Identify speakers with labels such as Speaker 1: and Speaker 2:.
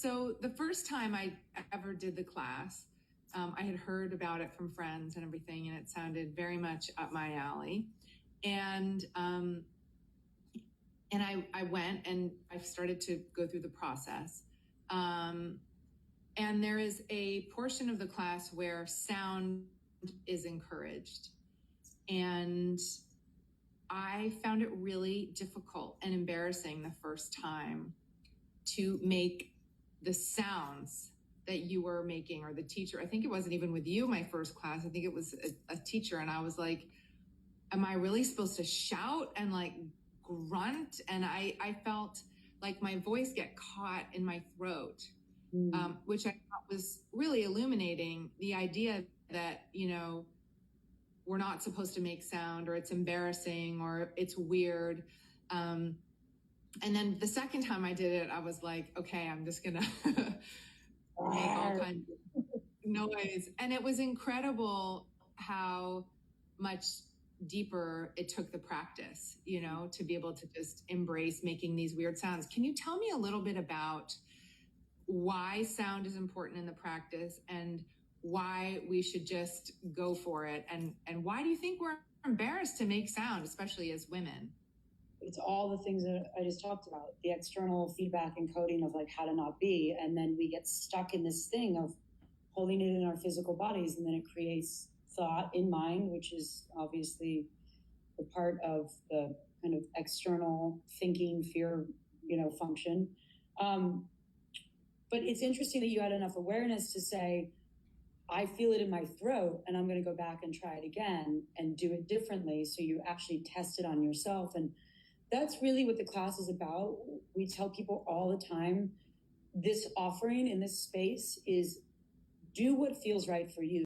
Speaker 1: So the first time I ever did the class, I had heard about it from friends and everything, and it sounded very much up my alley. And I went and I started to go through the process. And there is a portion of the class where sound is encouraged. And I found it really difficult and embarrassing the first time to make the sounds that you were making, or the teacher. I think it wasn't even with you, my first class. I think it was a teacher. And I was like, am I really supposed to shout and like grunt? And I felt like my voice get caught in my throat, which I thought was really illuminating the idea that, you know, we're not supposed to make sound, or it's embarrassing, or it's weird. And then the second time I did it, I was like, okay, I'm just going to make all kinds of noise. And it was incredible how much deeper it took the practice, you know, to be able to just embrace making these weird sounds. Can you tell me a little bit about why sound is important in the practice, and why we should just go for it? And why do you think we're embarrassed to make sound, especially as women?
Speaker 2: It's all the things that I just talked about, the external feedback and coding of like how to not be. And then we get stuck in this thing of holding it in our physical bodies. And then it creates thought in mind, which is obviously the part of the kind of external thinking, fear, function. But it's interesting that you had enough awareness to say, I feel it in my throat, and I'm going to go back and try it again and do it differently. So you actually test it on yourself. And that's really what the class is about. We tell people all the time, this offering in this space is do what feels right for you.